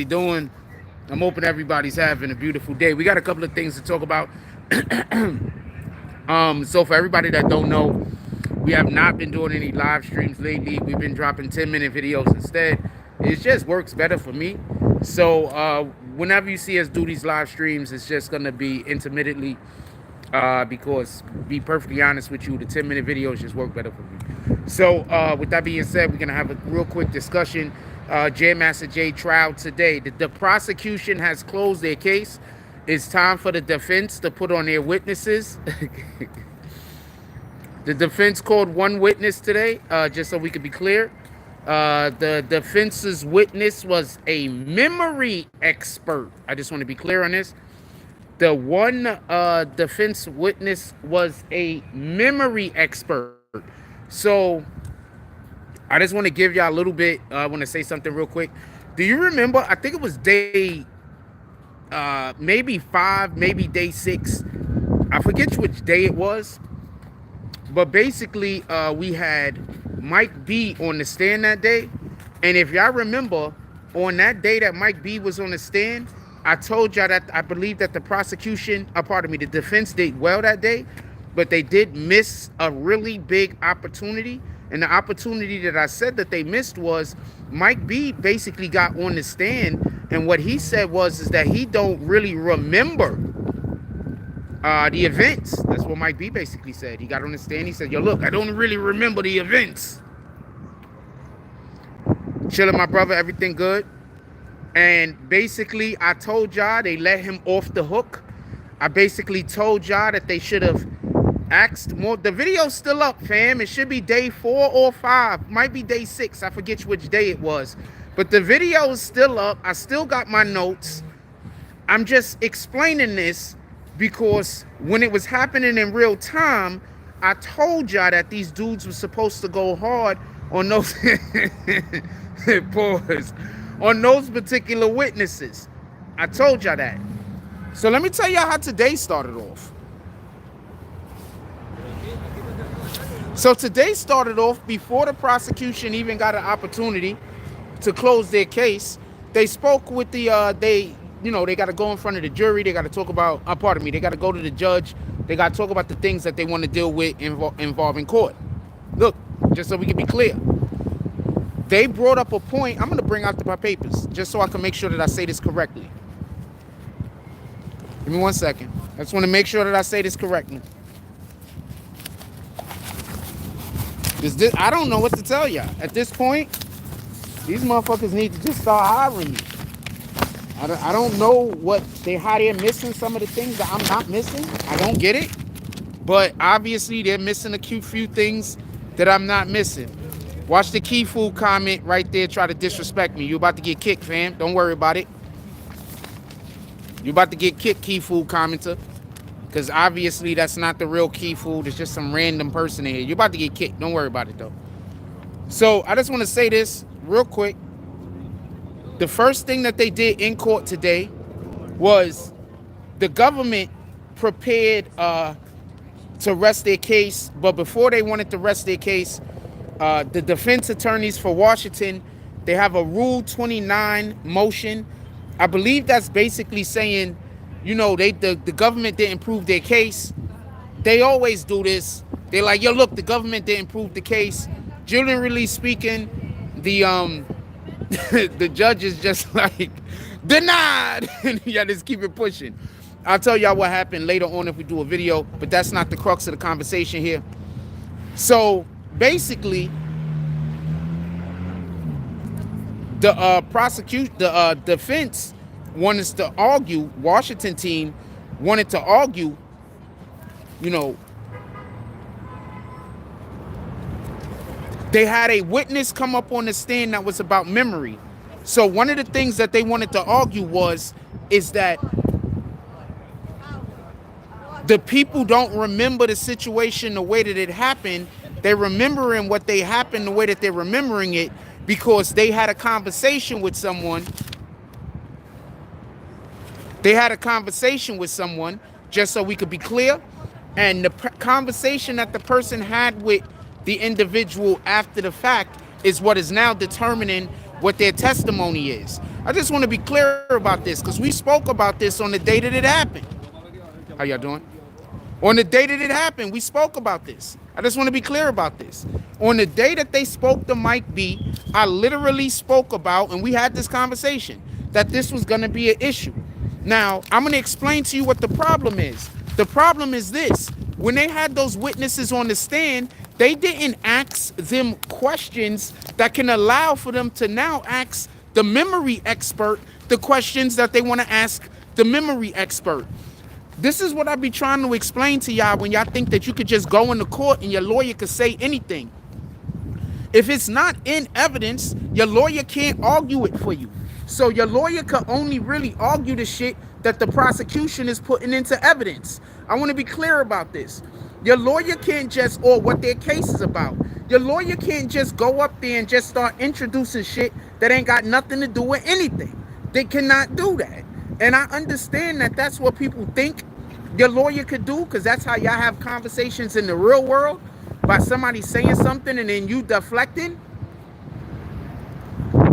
doing? I'm hoping everybody's having a beautiful day. We got a couple of things to talk about. So for everybody that don't know, we have not been doing any live streams lately. We've been dropping 10-minute videos instead. It just works better for me. So whenever you see us do these live streams, it's just gonna be intermittently. Because, be perfectly honest with you, the 10-minute videos just work better for me. So with that being said, we're gonna have a real quick discussion. J Master J trial today. The prosecution has closed their case. It's time for the defense to put on their witnesses. The defense called one witness today, just so we could be clear. The defense's witness was a memory expert. I just want to be clear on this. The one defense witness was a memory expert. So I just want to give y'all a little bit. I want to say something real quick. Do you remember? I think it was day maybe 5, maybe day 6. I forget which day it was. But basically, we had Mike B on the stand that day. And if y'all remember, on that day that Mike B was on the stand, I told y'all that I believe that the prosecution, the defense did well that day, but they did miss a really big opportunity. And the opportunity that I said that they missed was Mike B basically got on the stand, and what he said is that he don't really remember the events. That's what Mike B basically said. He got on the stand. He said, "Yo, look, I don't really remember the events." Chilling, my brother. Everything good. And basically, I told y'all they let him off the hook. I basically told y'all that they should have asked more. The video's still up, fam. It should be day 4 or 5. Might be day 6. I forget which day it was. But the video is still up. I still got my notes. I'm just explaining this because when it was happening in real time, I told y'all that these dudes were supposed to go hard on those pause, on those particular witnesses. I told y'all that. So let me tell y'all how today started off. So today started off before the prosecution even got an opportunity to close their case. They spoke with the they got to go in front of the jury. They got to talk about they got to go to the judge. They got to talk about the things that they want to deal with involving court. Look, just so we can be clear, they brought up a point. I'm going to bring out my papers just so I can make sure that I say this correctly. Give me 1 second. I just want to make sure that I say this correctly. I don't know what to tell y'all. At this point, these motherfuckers need to just start hiring me. I don't know how they're missing some of the things that I'm not missing. I don't get it. But obviously, they're missing a few things that I'm not missing. Watch the Key Food comment right there try to disrespect me. You about to get kicked, fam. Don't worry about it. You about to get kicked, Key Food commenter. Because obviously that's not the real Key Food. It's just some random person in here. You're about to get kicked. Don't worry about it, though. So I just want to say this real quick. The first thing that they did in court today was the government prepared to rest their case. But before they wanted to rest their case, the defense attorneys for Washington, they have a Rule 29 motion. I believe that's basically saying, the government didn't prove their case. They always do this. They're like, yo, look, the government didn't prove the case. Generally speaking, the the judge is just like, denied. And y'all just keep it pushing. I'll tell y'all what happened later on if we do a video, but that's not the crux of the conversation here. So basically, the defense wanted to argue, Washington team wanted to argue, they had a witness come up on the stand that was about memory. So one of the things that they wanted to argue is that the people don't remember the situation the way that it happened. They're remembering what they happened the way that they're remembering it because they had a conversation with someone. They had a conversation with someone, just so we could be clear. And the conversation that the person had with the individual after the fact is what is now determining what their testimony is. I just want to be clear about this because we spoke about this on the day that it happened. How y'all doing? On the day that it happened, we spoke about this. I just want to be clear about this. On the day that they spoke to Mike B, I literally spoke about, and we had this conversation, that this was going to be an issue. Now, I'm going to explain to you what the problem is. The problem is this. When they had those witnesses on the stand, they didn't ask them questions that can allow for them to now ask the memory expert the questions that they want to ask the memory expert. This is what I be trying to explain to y'all when y'all think that you could just go into court and your lawyer could say anything. If it's not in evidence, your lawyer can't argue it for you. So your lawyer could only really argue the shit that the prosecution is putting into evidence. I want to be clear about this. Your lawyer can't just, or what their case is about. Your lawyer can't just go up there and just start introducing shit that ain't got nothing to do with anything. They cannot do that. And I understand that that's what people think your lawyer could do, because that's how y'all have conversations in the real world, by somebody saying something and then you deflecting.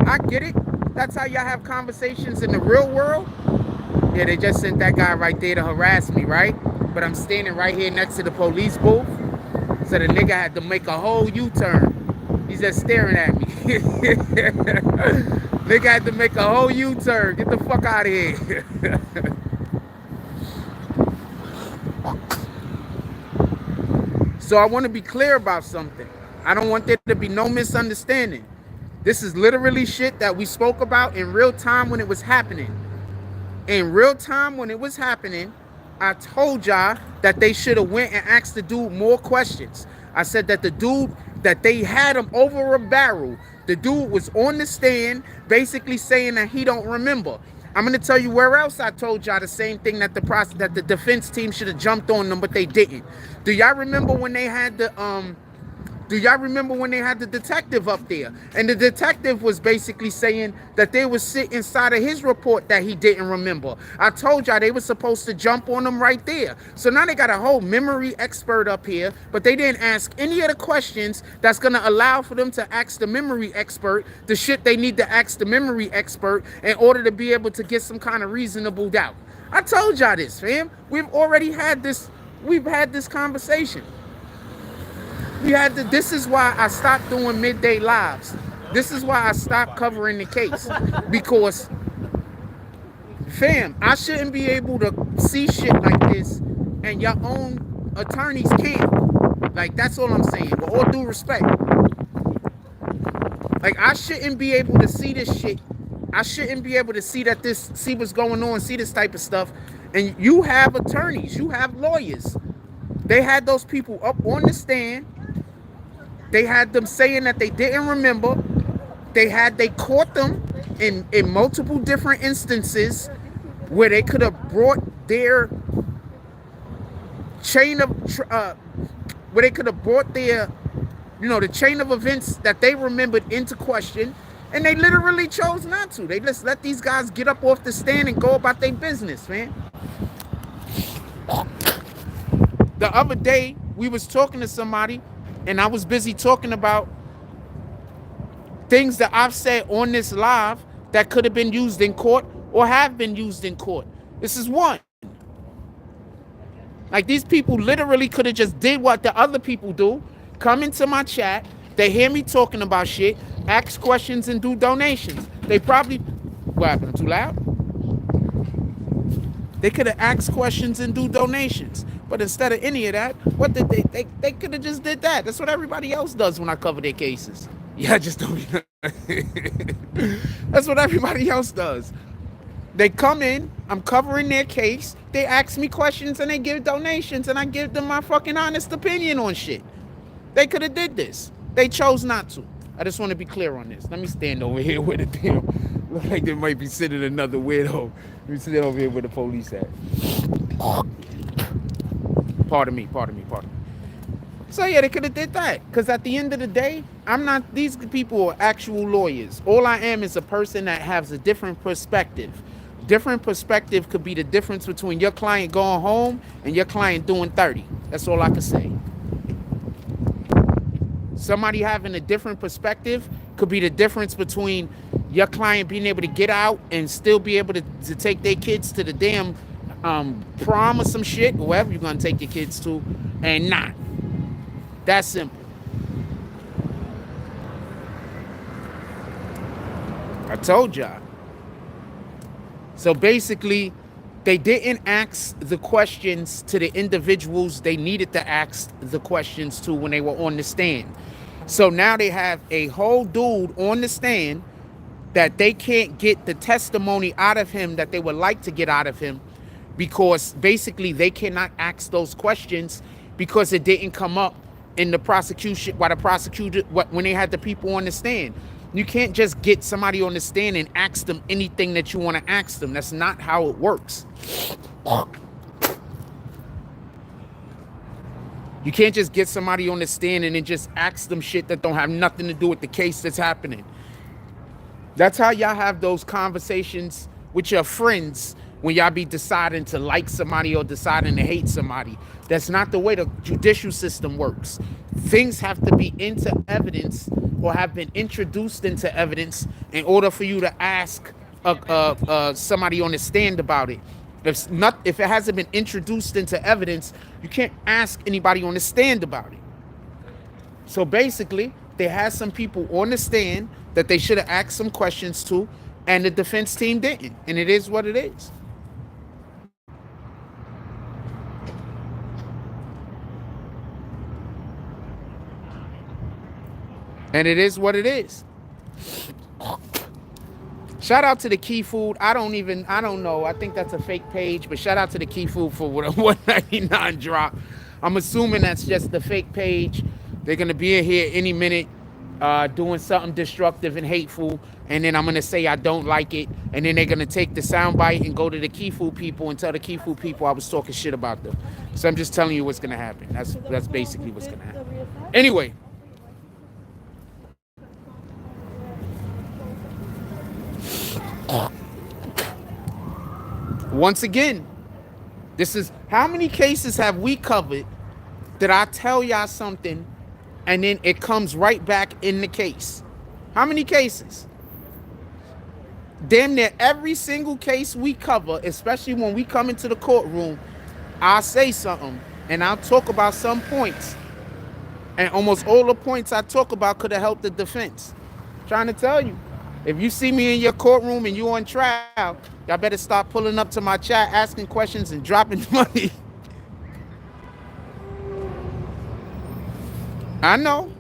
I get it. That's how y'all have conversations in the real world. Yeah, they just sent that guy right there to harass me, right? But I'm standing right here next to the police booth. So the nigga had to make a whole U-turn. He's just staring at me. Nigga had to make a whole U-turn. Get the fuck out of here. So I want to be clear about something. I don't want there to be no misunderstanding. This is literally shit that we spoke about in real time when it was happening. In real time when it was happening, I told y'all that they should have went and asked the dude more questions. I said that the dude, that they had him over a barrel. The dude was on the stand basically saying that he don't remember. I'm going to tell you where else I told y'all the same thing, that the defense team should have jumped on them, but they didn't. Do y'all remember when they had the detective up there? And the detective was basically saying that they would sit inside of his report that he didn't remember. I told y'all they were supposed to jump on them right there. So now they got a whole memory expert up here, but they didn't ask any of the questions that's going to allow for them to ask the memory expert the shit they need to ask the memory expert in order to be able to get some kind of reasonable doubt. I told y'all this, fam. We've already had this. We've had this conversation. This is why I stopped doing midday lives. This is why I stopped covering the case. Because, fam, I shouldn't be able to see shit like this, and your own attorneys can't. Like, that's all I'm saying. With all due respect. Like, I shouldn't be able to see this shit. I shouldn't be able to see what's going on, see this type of stuff. And you have attorneys, you have lawyers. They had those people up on the stand. They had them saying that they didn't remember. They caught them in multiple different instances where they could have brought their chain of, where they could have brought their, the chain of events that they remembered into question. And they literally chose not to. They just let these guys get up off the stand and go about their business, man. The other day, we was talking to somebody, and I was busy talking about things that I've said on this live that could have been used in court or have been used in court. This is one. Like, these people literally could have just did what the other people do. Come into my chat. They hear me talking about shit, ask questions, and do donations. They probably... What happened? I'm too loud? They could have asked questions and do donations. But instead of any of that, what did they could have just did that. That's what everybody else does when I cover their cases. Yeah, just don't. That's what everybody else does. They come in, I'm covering their case, they ask me questions and they give donations, and I give them my fucking honest opinion on shit. They could have did this. They chose not to. I just want to be clear on this. Let me stand over here with a damn. Look like there might be sitting another weirdo. Let me sit over here with the police at. Pardon me. So yeah, they could have did that. Because at the end of the day, these people are actual lawyers. All I am is a person that has a different perspective. Different perspective could be the difference between your client going home and your client doing 30. That's all I can say. Somebody having a different perspective could be the difference between your client being able to get out and still be able to take their kids to the damn prom or some shit, wherever you're gonna take your kids to, and not. That's simple. I told y'all. So basically, they didn't ask the questions to the individuals they needed to ask the questions to when they were on the stand. So now they have a whole dude on the stand that they can't get the testimony out of him that they would like to get out of him, because basically they cannot ask those questions because it didn't come up in the prosecution, by the prosecutor, when they had the people on the stand. You can't just get somebody on the stand and ask them anything that you want to ask them. That's not how it works. You can't just get somebody on the stand and then just ask them shit that don't have nothing to do with the case that's happening. That's how y'all have those conversations with your friends when y'all be deciding to like somebody or deciding to hate somebody. That's not the way the judicial system works. Things have to be into evidence or have been introduced into evidence in order for you to ask somebody on the stand about it. If it hasn't been introduced into evidence, you can't ask anybody on the stand about it. So basically, they had some people on the stand that they should have asked some questions to, and the defense team didn't. And it is what it is. And it is what it is. Shout out to the Key Food. I don't know. I think that's a fake page, but shout out to the Key Food for what a $1.99 drop. I'm assuming that's just the fake page. They're going to be in here any minute doing something destructive and hateful, and then I'm going to say I don't like it, and then they're going to take the soundbite and go to the Key Food people and tell the Key Food people I was talking shit about them. So I'm just telling you what's going to happen. That's basically what's going to happen. Anyway. Once again, this is how many cases have we covered that I tell y'all something and then it comes right back in the case? How many cases? Damn near every single case we cover, especially when we come into the courtroom, I'll say something and I'll talk about some points, and almost all the points I talk about could have helped the defense. I'm trying to tell you. If you see me in your courtroom and you on trial, y'all better start pulling up to my chat, asking questions and dropping money. I know.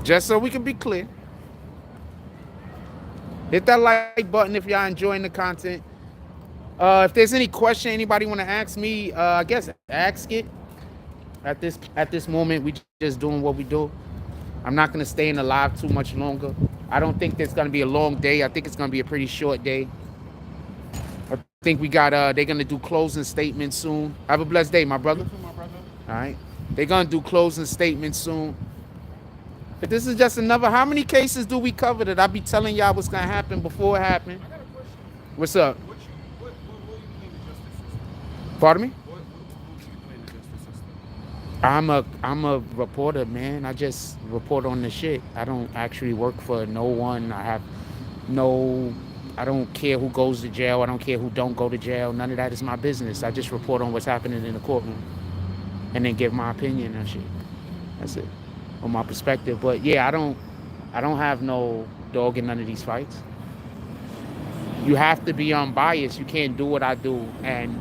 Just so we can be clear. Hit that like button if y'all enjoying the content. If there's any question anybody want to ask me, I guess ask it. At this moment, we just doing what we do. I'm not gonna stay in the live too much longer. I don't think there's gonna be a long day. I think it's gonna be a pretty short day. I think we got they're gonna do closing statements soon. Have a blessed day, my brother. All right, they're gonna do closing statements soon. But this is just another. How many cases do we cover that I be telling y'all what's gonna happen before it happened? I got a question. What's up? What will you claim the justice system? Pardon me? What will you claim the justice system? I'm a reporter, man. I just report on the shit. I don't actually work for no one. I don't care who goes to jail. I don't care who don't go to jail. None of that is my business. I just report on what's happening in the courtroom and then give my opinion and shit. That's it. On my perspective. But yeah, I don't have no dog in none of these fights. You have to be unbiased. You can't do what I do. And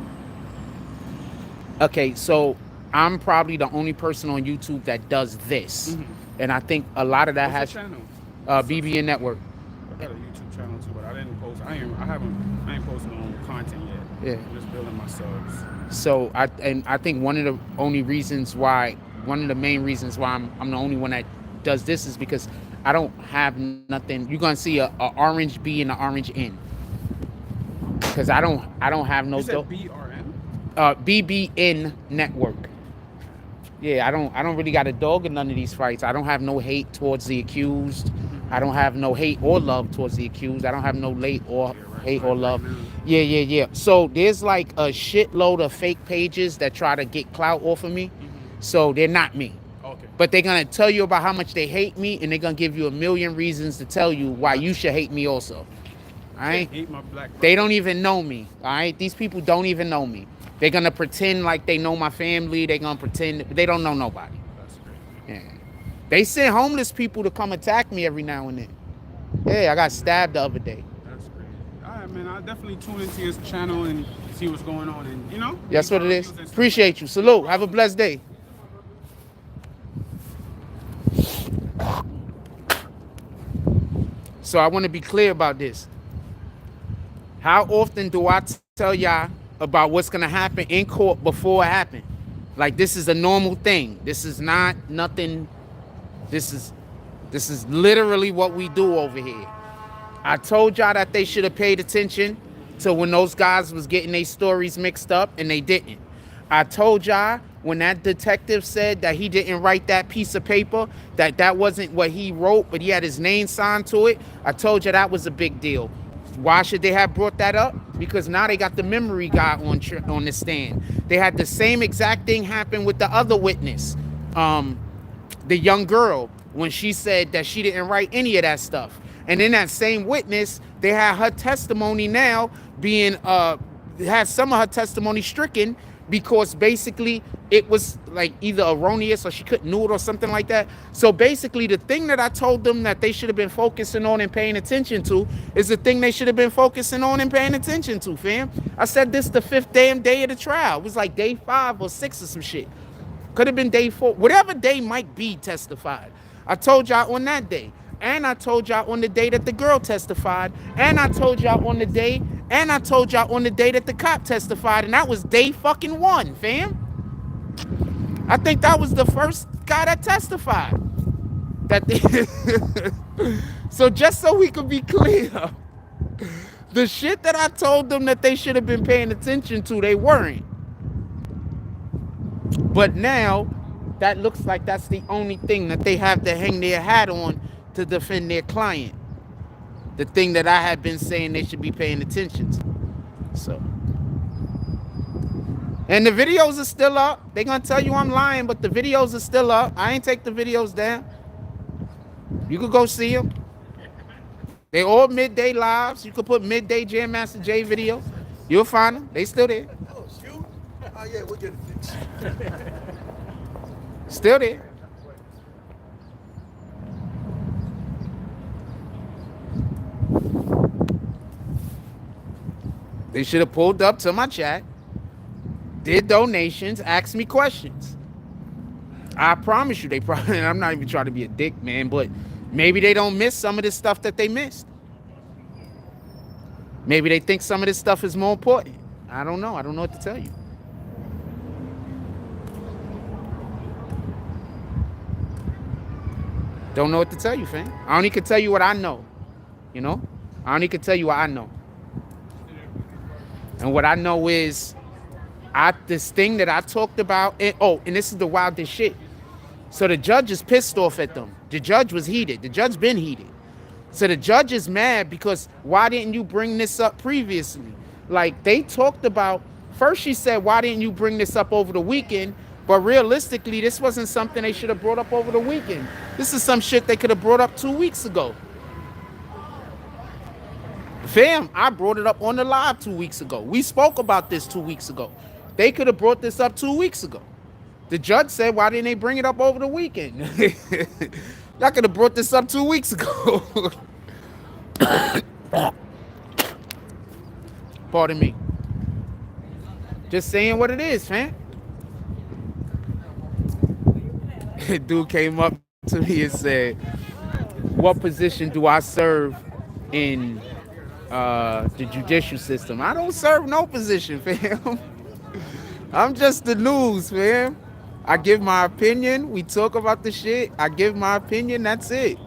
okay, so I'm probably the only person on YouTube that does this. Mm-hmm. And I think a lot of that What's has BBN Network. I got a YouTube channel too, but I didn't post. I ain't posting on content yet. Yeah. I'm just building my subs. So I think one of the main reasons why I'm the only one that does this is because I don't have nothing. You're gonna see a orange B and an orange N. Because I don't have no. You said BRN? BBN Network. Yeah, I don't really got a dog in none of these fights. I don't have no hate towards the accused. I don't have no hate or love towards the accused. I don't have no hate or love. Yeah. So there's like a shitload of fake pages that try to get clout off of me. So they're not me. Okay. But they're going to tell you about how much they hate me, and they're going to give you a million reasons to tell you why you should hate me also. All right? Hate my black brother. They don't even know me. All right? These people don't even know me. They're going to pretend like they know my family. They're going to pretend they don't know nobody. That's crazy. Yeah. They send homeless people to come attack me every now and then. Yeah, I got stabbed the other day. That's crazy. All right, man. I'll definitely tune into his channel and see what's going on. And, you know? That's what it is. Appreciate you. Salute. Have a blessed day. So I want to be clear about this. How often do I tell y'all about what's going to happen in court before it happens? Like, this is a normal thing. This is not nothing. This is literally what we do over here. I told y'all that they should have paid attention to when those guys was getting their stories mixed up, and they didn't. I told y'all when that detective said that he didn't write that piece of paper, that wasn't what he wrote, but he had his name signed to it. I told you that was a big deal. Why should they have brought that up? Because now they got the memory guy on the stand. They had the same exact thing happen with the other witness, the young girl, when she said that she didn't write any of that stuff. And in that same witness, they had her testimony now being, had some of her testimony stricken because basically it was like either erroneous or she couldn't knew it or something like that. So basically the thing that I told them that they should have been focusing on and paying attention to is the thing they should have been focusing on and paying attention to, fam. I said this the 5th damn day of the trial. It was like day 5 or 6 or some shit. Could have been day 4, whatever day might be testified. I told y'all on that day. And I told y'all on the day that the girl testified. And I told y'all on the day. And I told y'all on the day that the cop testified. And that was day fucking 1, fam. I think that was the first guy that testified. So just so we could be clear, the shit that I told them that they should have been paying attention to, they weren't. But now, that looks like that's the only thing that they have to hang their hat on to defend their client. The thing that I had been saying they should be paying attention to. So. And the videos are still up. They're going to tell you I'm lying, but the videos are still up. I ain't take the videos down. You could go see them. They all midday lives. You could put midday Jam Master J videos. You'll find them. They still there. Oh, shoot. Oh, yeah, we'll get it. Still there. They should have pulled up to my chat, did donations, asked me questions. I promise you, they probably, I'm not even trying to be a dick, man, but maybe they don't miss some of this stuff that they missed. Maybe they think some of this stuff is more important. I don't know. I don't know what to tell you. Don't know what to tell you, fam. I only can tell you what I know. You know? I only can tell you what I know. And what I know is this thing that I talked about. And this is the wildest shit. So the judge is pissed off at them. The judge was heated. The judge been heated. So the judge is mad because why didn't you bring this up previously? Like they talked about, first she said, why didn't you bring this up over the weekend? But realistically, this wasn't something they should have brought up over the weekend. This is some shit they could have brought up 2 weeks ago. Fam, I brought it up on the live 2 weeks ago. We spoke about this 2 weeks ago. They could have brought this up 2 weeks ago. The judge said, why didn't they bring it up over the weekend? Y'all could have brought this up 2 weeks ago. Pardon me. Just saying what it is, fam. Dude came up to me and said, what position do I serve in the judicial system? I don't serve no position, fam. I'm just the news, fam. I give my opinion. We talk about the shit. I give my opinion. That's it.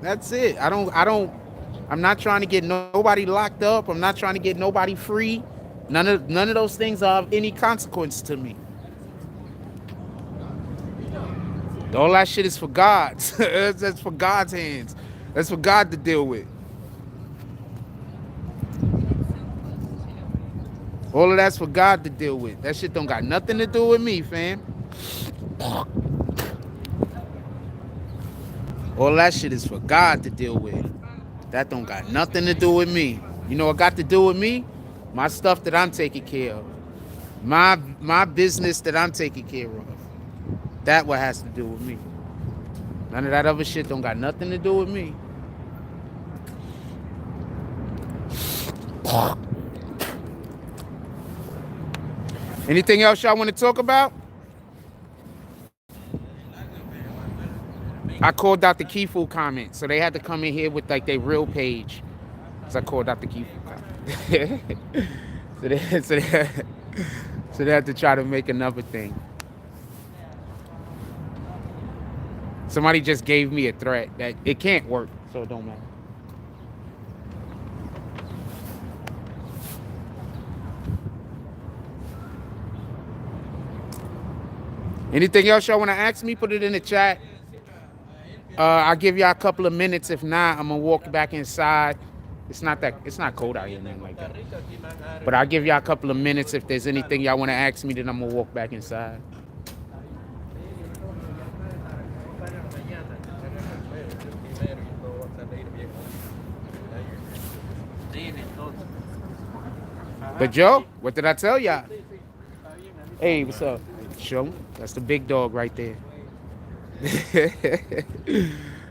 That's it. I'm not trying to get nobody locked up. I'm not trying to get nobody free. None of those things are of any consequence to me. All that shit is for God. That's for God's hands. That's for God to deal with. All of that's for God to deal with. That shit don't got nothing to do with me, fam. All that shit is for God to deal with. That don't got nothing to do with me. You know what got to do with me? My stuff that I'm taking care of. My business that I'm taking care of. That what has to do with me. None of that other shit don't got nothing to do with me. Anything else y'all want to talk about? I called out the Kifu comment, so they had to come in here with like their real page. So I called out the Kifu comment. so they had to try to make another thing. Somebody just gave me a threat that it can't work, so it don't matter. Anything else y'all want to ask me? Put it in the chat. I'll give y'all a couple of minutes. If not, I'm gonna walk back inside. It's not cold out here, nothing like that. But I'll give y'all a couple of minutes. If there's anything y'all want to ask me, then I'm gonna walk back inside. But Joe, what did I tell y'all? Hey, what's up? Show. That's the big dog right there.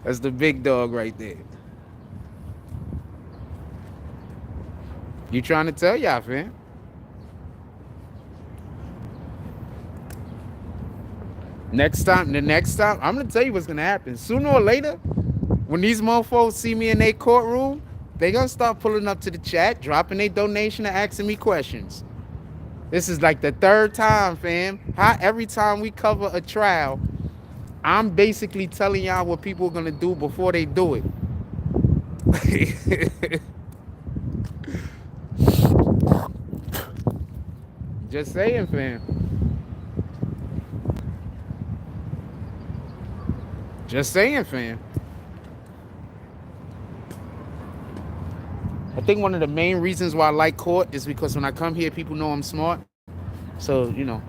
That's the big dog right there. You trying to tell y'all, fam? The next time, I'm gonna tell you what's gonna happen. Sooner or later, when these mofos see me in their courtroom, they gonna start pulling up to the chat, dropping their donation and asking me questions. This is like the third time, fam. Every time we cover a trial, I'm basically telling y'all what people are gonna do before they do it. Just saying, fam. Just saying, fam. I think one of the main reasons why I like court is because when I come here, people know I'm smart. So, you know,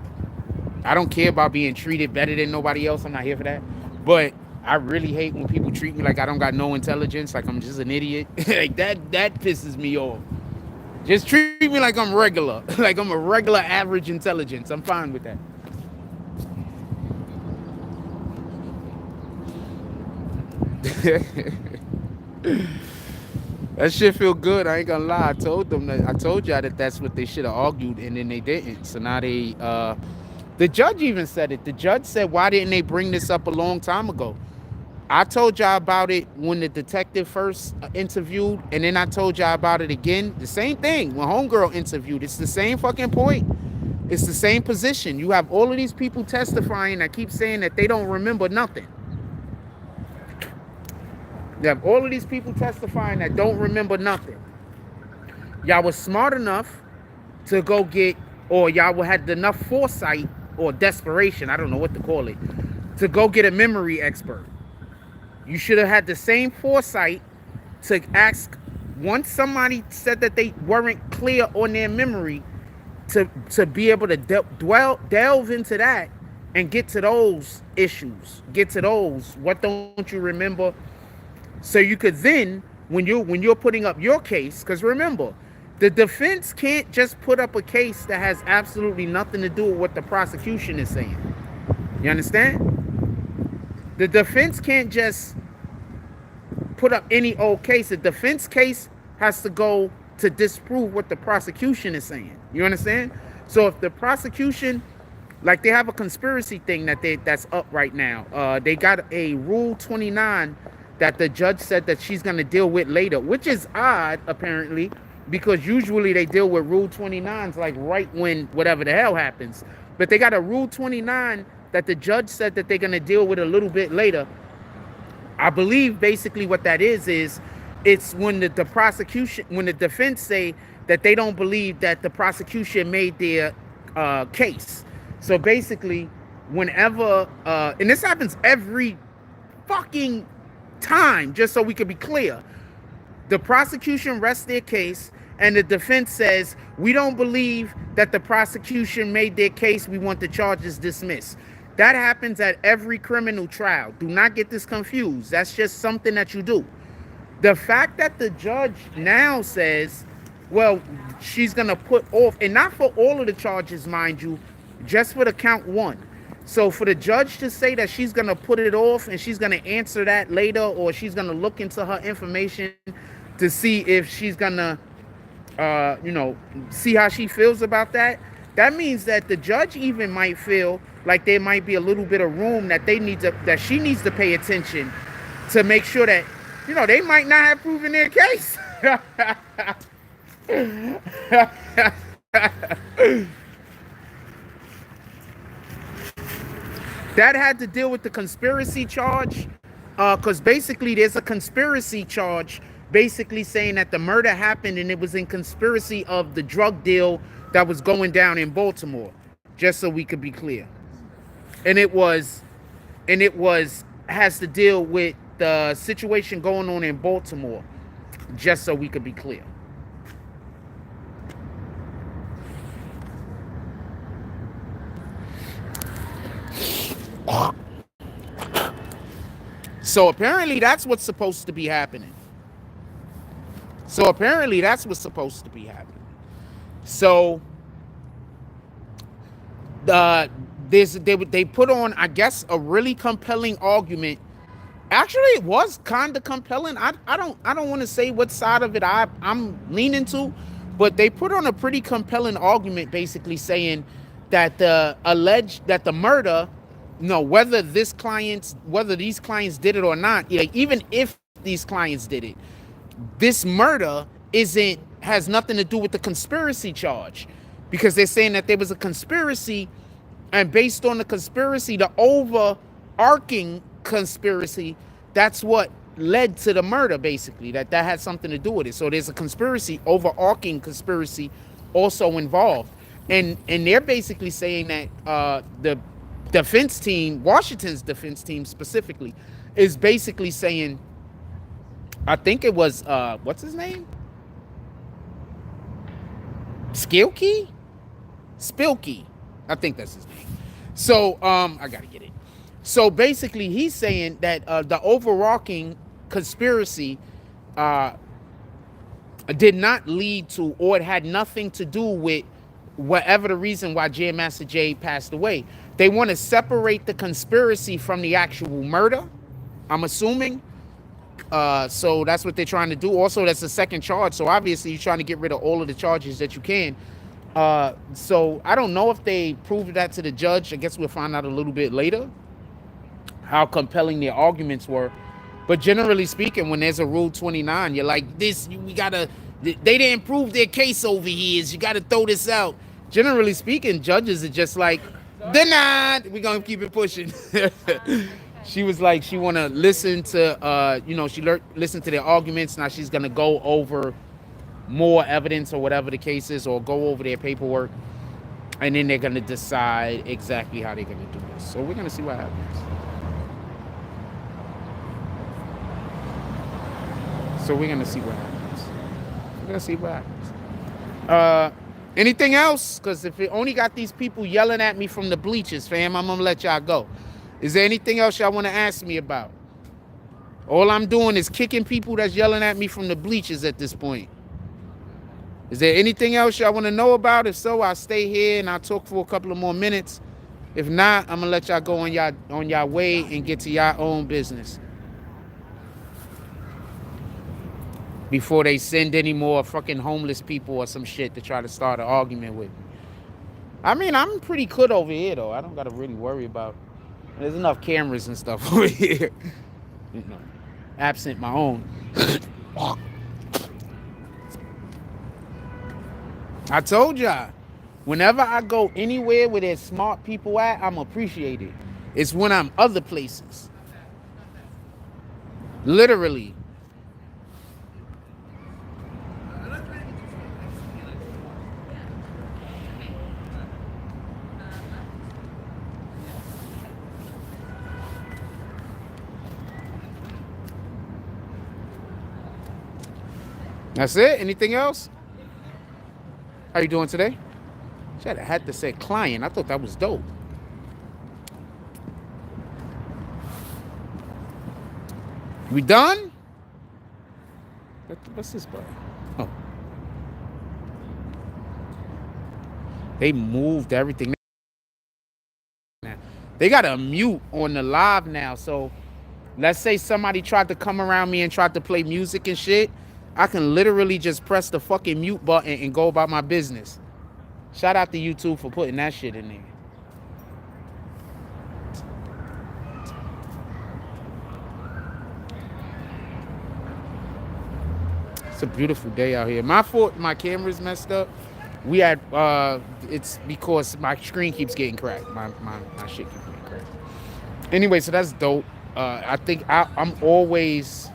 I don't care about being treated better than nobody else. I'm not here for that. But I really hate when people treat me like I don't got no intelligence, like I'm just an idiot. Like that pisses me off. Just treat me like I'm regular, like I'm a regular average intelligence. I'm fine with that. That shit feel good. I ain't gonna lie. I told y'all that that's what they should have argued, and then they didn't. So now they, the judge even said it. The judge said, why didn't they bring this up a long time ago? I told y'all about it when the detective first interviewed, and then I told y'all about it again. The same thing when homegirl interviewed. It's the same fucking point. It's the same position. You have all of these people testifying that keep saying that they don't remember nothing. You have all of these people testifying that don't remember nothing. Y'all was smart enough to go get, or y'all had enough foresight or desperation, I don't know what to call it, to go get a memory expert. You should have had the same foresight to ask, once somebody said that they weren't clear on their memory, to be able to delve into that and get to those issues, get to those, what don't you remember? So you could then, when you're putting up your case, because remember, the defense can't just put up a case that has absolutely nothing to do with what the prosecution is saying. You understand? The defense can't just put up any old case. The defense case has to go to disprove what the prosecution is saying. You understand? So if the prosecution, like they have a conspiracy thing that's up right now. They got a Rule 29 that the judge said that she's going to deal with later, which is odd, apparently, because usually they deal with Rule 29s like right when whatever the hell happens. But they got a Rule 29 that the judge said that they're going to deal with a little bit later. I believe basically what that is it's when the prosecution, when the defense say that they don't believe that the prosecution made their case. So basically, whenever, and this happens every fucking time, just so we could be clear, the prosecution rests their case and the defense says, we don't believe that the prosecution made their case, we want the charges dismissed. That happens at every criminal trial. Do not get this confused. That's just something that you do. The fact that the judge now says, well, she's going to put off, and not for all of the charges, mind you, just for the count one. So for the judge to say that she's going to put it off and she's going to answer that later, or she's going to look into her information to see if she's going to, see how she feels about that, that means that the judge even might feel like there might be a little bit of room that she needs to pay attention to make sure that, they might not have proven their case. That had to deal with the conspiracy charge, because basically there's a conspiracy charge basically saying that the murder happened and it was in conspiracy of the drug deal that was going down in Baltimore, just so we could be clear. And it has to deal with the situation going on in Baltimore, just so we could be clear. So apparently that's what's supposed to be happening. So they put on, I guess, a really compelling argument. Actually, it was kind of compelling. I don't want to say what side of it I'm leaning to, but they put on a pretty compelling argument, basically saying that the murder, whether these clients did it or not, even if these clients did it, this murder has nothing to do with the conspiracy charge, because they're saying that there was a conspiracy, and based on the conspiracy, the overarching conspiracy, that's what led to the murder, basically, that had something to do with it. So there's a conspiracy, overarching conspiracy also involved. And they're basically saying that the defense team, Washington's defense team specifically, is basically saying, I think it was, what's his name? Spilkey? I think that's his name. So, I gotta get it. So basically he's saying that the overarching conspiracy did not lead to, or it had nothing to do with whatever the reason why Jam Master Jay passed away. They want to separate the conspiracy from the actual murder, I'm assuming. So that's what they're trying to do. Also, that's the second charge. So obviously you're trying to get rid of all of the charges that you can. So I don't know if they proved that to the judge. I guess we'll find out a little bit later how compelling their arguments were. But generally speaking, when there's a Rule 29, you're like, they didn't prove their case over here. You got to throw this out. Generally speaking, judges are just like, denied. We're going to keep it pushing. She was like, she want to listen to, listen to their arguments. Now she's going to go over more evidence or whatever the case is, or go over their paperwork. And then they're going to decide exactly how they're going to do this. So we're going to see what happens. Anything else? Because if it only got these people yelling at me from the bleachers, fam, I'm going to let y'all go. Is there anything else y'all want to ask me about? All I'm doing is kicking people that's yelling at me from the bleachers at this point. Is there anything else y'all want to know about? If so, I'll stay here and I'll talk for a couple of more minutes. If not, I'm going to let y'all go on y'all way and get to y'all own business. Before they send any more fucking homeless people or some shit to try to start an argument with me. I mean, I'm pretty good over here, though. I don't got to really worry about. There's enough cameras and stuff over here. Absent my own. I told y'all, whenever I go anywhere where there's smart people at, I'm appreciated. It's when I'm other places. Literally. That's it? Anything else? How you doing today? Shit, I had to say client. I thought that was dope. We done? What's this button? Oh. They moved everything. They got a mute on the live now. So let's say somebody tried to come around me and tried to play music and shit. I can literally just press the fucking mute button and go about my business. Shout out to YouTube for putting that shit in there. It's a beautiful day out here. My fault, my camera's messed up. We had, it's because my screen keeps getting cracked. My shit keeps getting cracked. Anyway, so that's dope. I think I'm always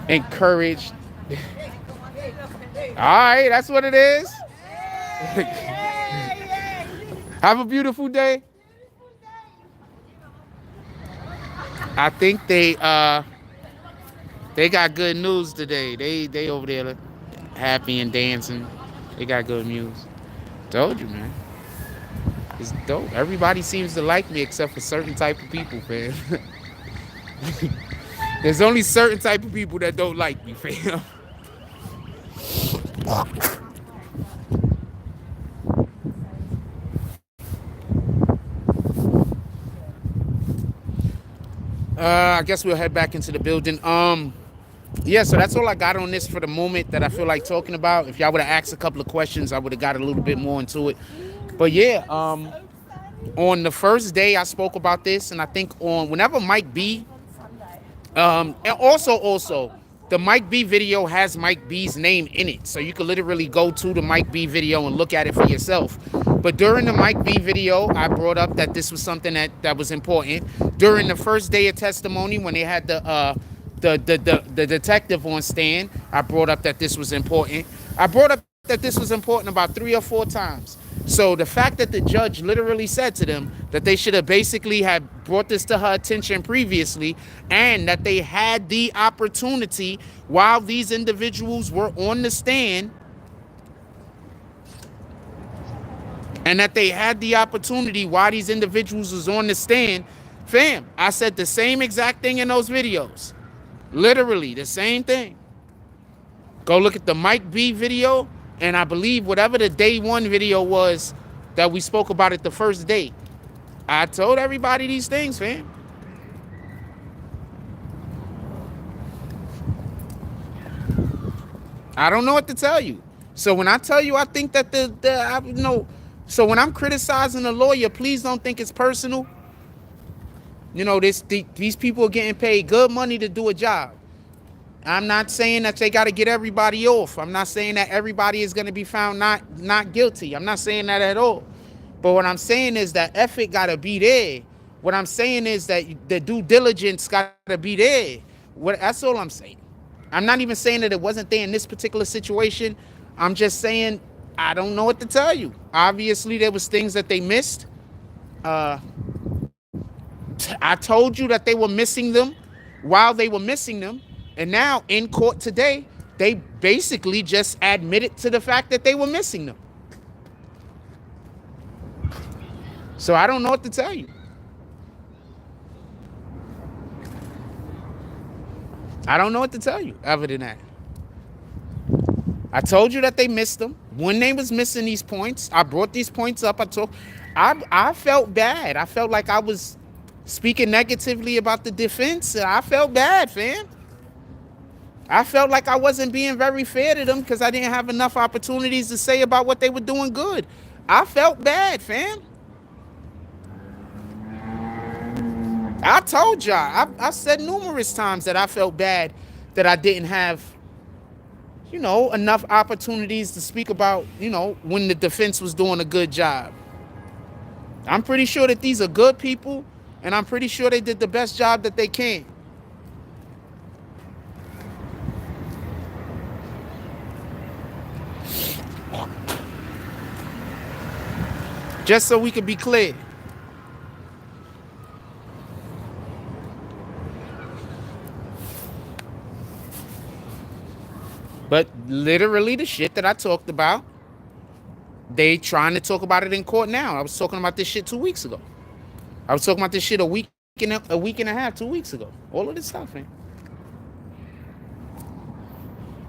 encouraged. All right, that's what it is. Have a beautiful day. I think they got good news today. They over there happy and dancing. They got good news. Told you, man. It's dope. Everybody seems to like me except for certain type of people, fam. There's only certain type of people that don't like me, fam. I guess we'll head back into the building. Yeah, so that's all I got on this for the moment that I feel like talking about. If y'all would have asked a couple of questions, I would have got a little bit more into it. But yeah, on the first day I spoke about this, and I think on whenever Mike B, and also the Mike B video has Mike B's name in it, so you can literally go to the Mike B video and look at it for yourself. But during the Mike B video, I brought up that this was something that was important. During the first day of testimony, when they had the detective on stand, I brought up that this was important. I brought up that this was important about 3 or 4 times. So the fact that the judge literally said to them that they should have basically had brought this to her attention previously, and that they had the opportunity while these individuals were on the stand, and that they had the opportunity while these individuals was on the stand, fam, I said the same exact thing in those videos. Literally the same thing. Go look at the Mike B video, and I believe whatever the day 1 video was that we spoke about it the first day. I told everybody these things, fam. I don't know what to tell you. So when I tell you I think that so when I'm criticizing a lawyer, please don't think it's personal. You know, these people are getting paid good money to do a job. I'm not saying that they got to get everybody off. I'm not saying that everybody is going to be found not guilty. I'm not saying that at all. But what I'm saying is that effort got to be there. What I'm saying is that the due diligence got to be there. That's all I'm saying. I'm not even saying that it wasn't there in this particular situation. I'm just saying I don't know what to tell you. Obviously, there was things that they missed. I told you that they were missing them while they were missing them. And now in court today, they basically just admitted to the fact that they were missing them. So I don't know what to tell you. I don't know what to tell you other than that. I told you that they missed them. When they was missing these points, I brought these points up. I felt bad. I felt like I was speaking negatively about the defense. I felt bad, fam. I felt like I wasn't being very fair to them because I didn't have enough opportunities to say about what they were doing good. I felt bad, fam. I told y'all, I said numerous times that I felt bad that I didn't have, enough opportunities to speak about, when the defense was doing a good job. I'm pretty sure that these are good people, and I'm pretty sure they did the best job that they can. Just so we could be clear. But literally the shit that I talked about, they trying to talk about it in court now. I was talking about this shit 2 weeks ago. I was talking about this shit a week a week and a half, 2 weeks ago. All of this stuff, man.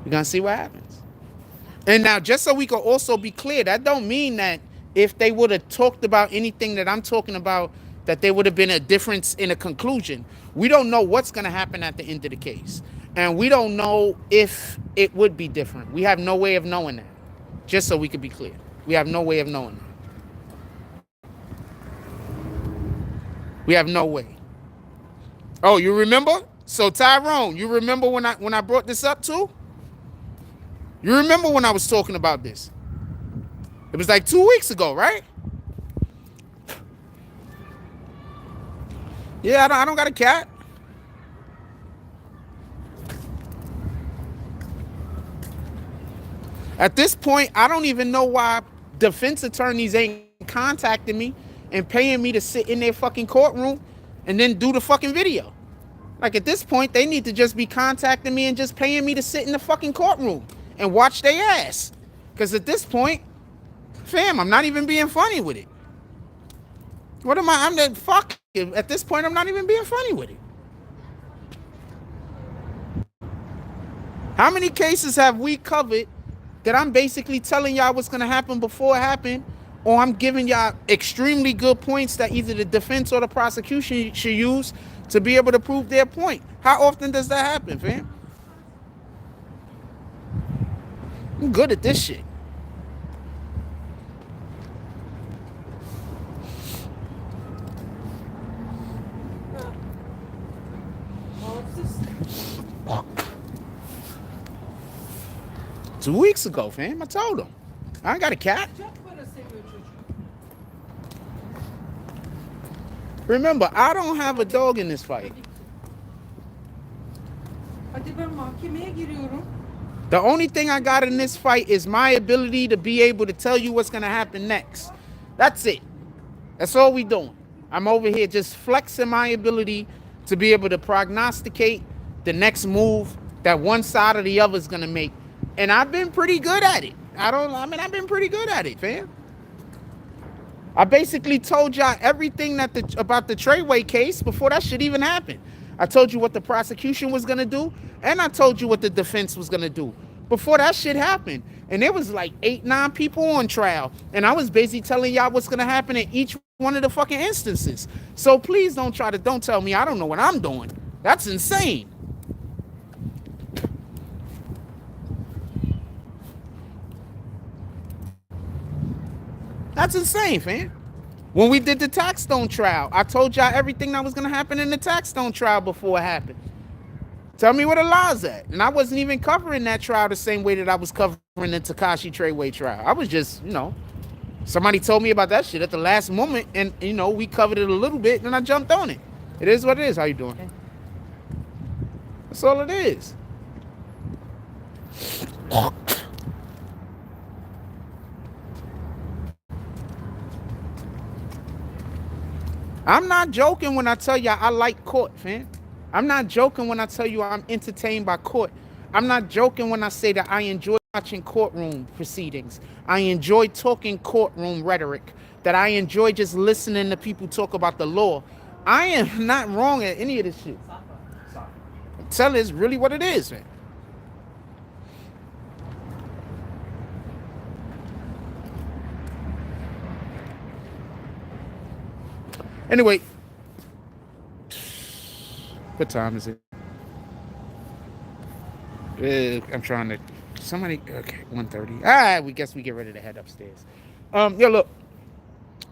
We're gonna see what happens. And now, just so we can also be clear, that don't mean that if they would have talked about anything that I'm talking about, that there would have been a difference in a conclusion. We don't know what's gonna happen at the end of the case. And we don't know if it would be different. We have no way of knowing that. Just so we could be clear. We have no way of knowing that. We have no way. Oh, you remember? So Tyrone, you remember when I brought this up too? You remember when I was talking about this? It was like 2 weeks ago, right? Yeah, I don't got a cat. At this point, I don't even know why defense attorneys ain't contacting me and paying me to sit in their fucking courtroom and then do the fucking video. Like, at this point, they need to just be contacting me and just paying me to sit in the fucking courtroom and watch their ass. Because at this point, fam, I'm not even being funny with it. What am I? I'm the fuck. At this point, I'm not even being funny with it. How many cases have we covered that I'm basically telling y'all what's going to happen before it happened, or I'm giving y'all extremely good points that either the defense or the prosecution should use to be able to prove their point? How often does that happen, fam? I'm good at this shit. Fuck. 2 weeks ago, fam. I told him. I ain't got a cat. Remember, I don't have a dog in this fight. The only thing I got in this fight is my ability to be able to tell you what's going to happen next. That's it. That's all we doing. I'm over here just flexing my ability to be able to prognosticate the next move that one side or the other is going to make. And I've been pretty good at it. I've been pretty good at it, fam. I basically told y'all everything about the Treyway case before that shit even happened. I told you what the prosecution was going to do, and I told you what the defense was going to do before that shit happened. And there was like 8, 9 people on trial, and I was basically telling y'all what's going to happen in each one of the fucking instances. So please don't tell me I don't know what I'm doing. That's insane. That's insane, fam. When we did the Taxstone trial, I told y'all everything that was going to happen in the Taxstone trial before it happened. Tell me where the law's at. And I wasn't even covering that trial the same way that I was covering the Tekashi Treyway trial. I was just, somebody told me about that shit at the last moment, and, we covered it a little bit, and I jumped on it. It is what it is. How you doing? Okay. That's all it is. I'm not joking when I tell you I like court, fam. I'm not joking when I tell you I'm entertained by court. I'm not joking when I say that I enjoy watching courtroom proceedings. I enjoy talking courtroom rhetoric. That I enjoy just listening to people talk about the law. I am not wrong at any of this shit. Tell it's really what it is, man. Anyway, what time is it? I'm trying to. Somebody. Okay, 1:30. All right, we guess we get ready to head upstairs. Look.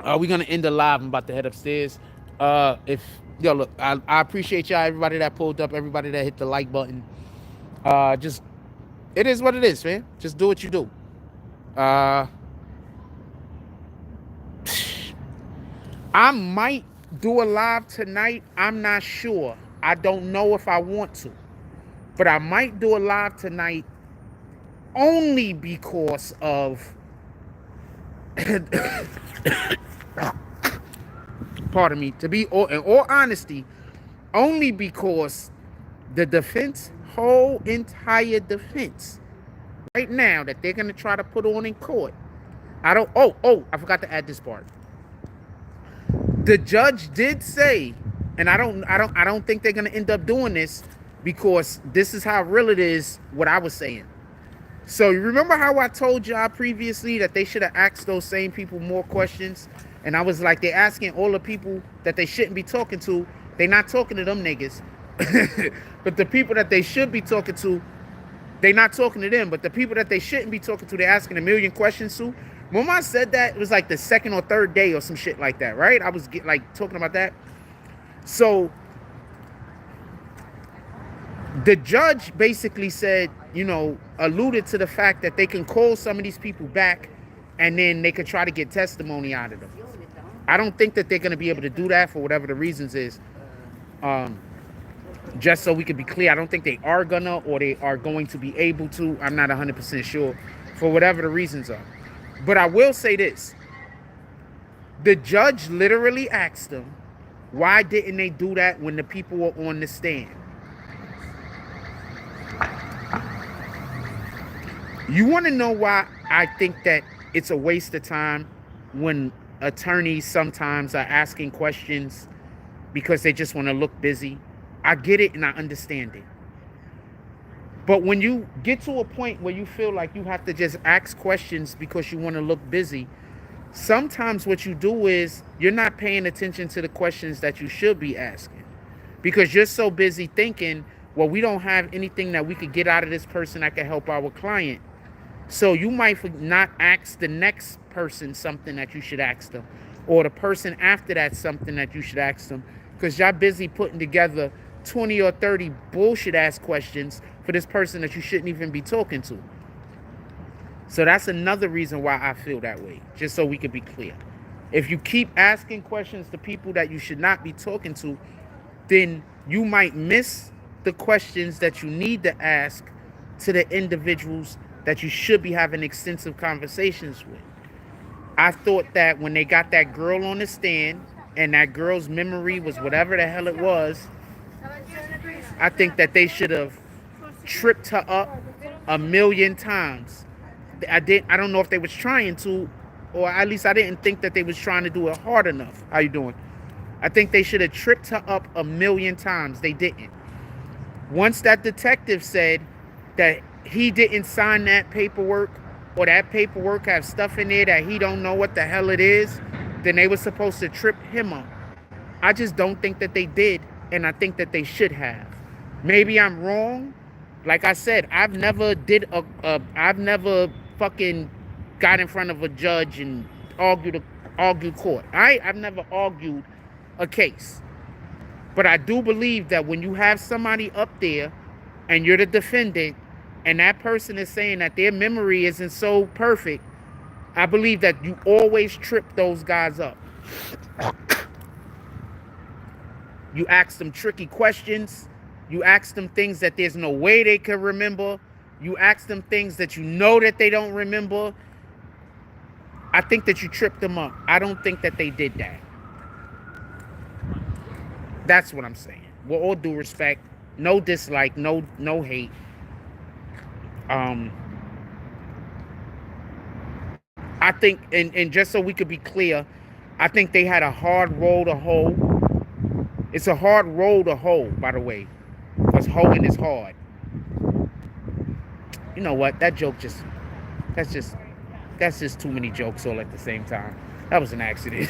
We're gonna end the live. I'm about to head upstairs. Look, I appreciate y'all, everybody that pulled up, everybody that hit the like button. Just, it is what it is, man. Just do what you do. I might do a live tonight. I'm not sure. I don't know if I want to. But I might do a live tonight only because of... Pardon me. To be in all honesty, only because the defense, whole entire defense, right now, that they're going to try to put on in court. I forgot to add this part. The judge did say And I don't think they're gonna end up doing this, because this is how real it is, what I was saying. So you remember how I told y'all previously that they should have asked those same people more questions? And I was like, they're asking all the people that they shouldn't be talking to. They're not talking to them niggas. But the people that they should be talking to, they're not talking to them. But the people that they shouldn't be talking to, they're asking a million questions to. When I said that, it was like the second or third day or some shit like that, right? I was like talking about that. So the judge basically said, you know, alluded to the fact that they can call some of these people back and then they could try to get testimony out of them. I don't think that they're going to be able to do that for whatever the reasons is. Just so we can be clear, I don't think they are gonna, or they are going to be able to. I'm not 100% sure, for whatever the reasons are. But I will say this. The judge literally asked them, why didn't they do that when the people were on the stand? You want to know why I think that it's a waste of time when attorneys sometimes are asking questions because they just want to look busy? I get it and I understand it. But when you get to a point where you feel like you have to just ask questions because you want to look busy, sometimes what you do is you're not paying attention to the questions that you should be asking, because you're so busy thinking, well, we don't have anything that we could get out of this person that can help our client. So you might not ask the next person something that you should ask them, or the person after that something that you should ask them, because y'all busy putting together 20 or 30 bullshit ass questions for this person that you shouldn't even be talking to. So that's another reason why I feel that way, just so we can be clear. If you keep asking questions to people that you should not be talking to, then you might miss the questions that you need to ask to the individuals that you should be having extensive conversations with. I thought that when they got that girl on the stand and that girl's memory was whatever the hell it was, I think that they should have tripped her up a million times. I don't know if they was trying to, or at least I didn't think that they was trying to do it hard enough. How you doing? I think they should have tripped her up a million times. They didn't. Once that detective said that he didn't sign that paperwork, or that paperwork have stuff in there that he don't know what the hell it is, then they were supposed to trip him up. I just don't think that they did, and I think that they should have. Maybe I'm wrong. Like I said, I've never fucking got in front of a judge and argued court. I've never argued a case. But I do believe that when you have somebody up there and you're the defendant, and that person is saying that their memory isn't so perfect, I believe that you always trip those guys up. You ask them tricky questions. You ask them things that there's no way they can remember. You ask them things that you know that they don't remember. I think that you tripped them up. I don't think that they did that. That's what I'm saying. With all due respect, no dislike, no hate. I think, and just so we could be clear, I think they had a hard roll to hoe. It's a hard roll to hoe, by the way, because hoeing is hard. You know what? That's just too many jokes all at the same time. That was an accident.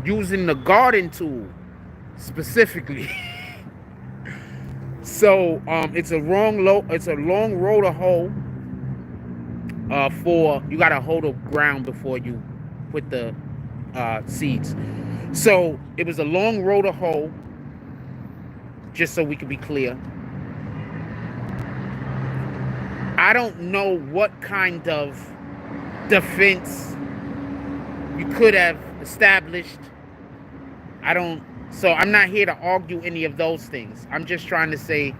Using the garden tool specifically. So it's a long roll to hoe. For you gotta hold the ground before you put the seeds. So it was a long row to hoe, just so we can be clear. I don't know what kind of defense you could have established. So I'm not here to argue any of those things. I'm just trying to say,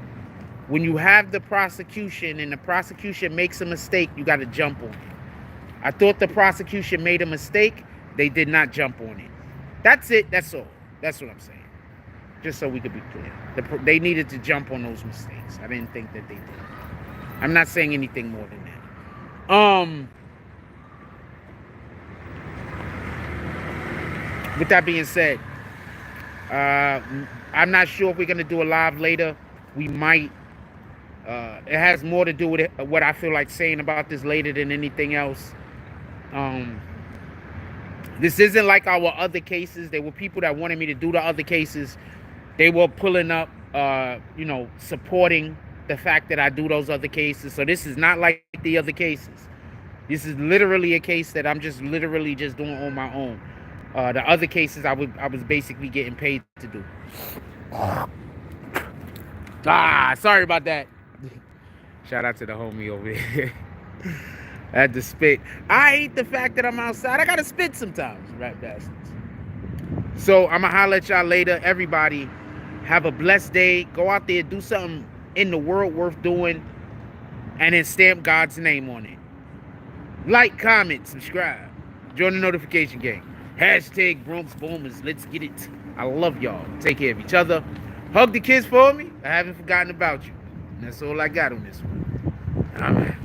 when you have the prosecution and the prosecution makes a mistake, you got to jump on it. I thought the prosecution made a mistake. They did not jump on it. That's it. That's all. That's what I'm saying. Just so we could be clear. They needed to jump on those mistakes. I didn't think that they did. I'm not saying anything more than that. with that being said, I'm not sure if we're gonna do a live later. We might. It has more to do with what I feel like saying about this later than anything else. This isn't like our other cases. There were people that wanted me to do the other cases. They were pulling up, supporting the fact that I do those other cases. So this is not like the other cases. This is literally a case that I'm just literally just doing on my own. The other cases I was basically getting paid to do. Sorry about that. Shout out to the homie over here. I had to spit. I hate the fact that I'm outside. I gotta spit sometimes, rap bastards. So I'ma holler at y'all later. Everybody, have a blessed day. Go out there, do something in the world worth doing, and then stamp God's name on it. Like, comment, subscribe. Join the notification gang. Hashtag Bronx Boomers. Let's get it. I love y'all. Take care of each other. Hug the kids for me. I haven't forgotten about you. And that's all I got on this one. All right.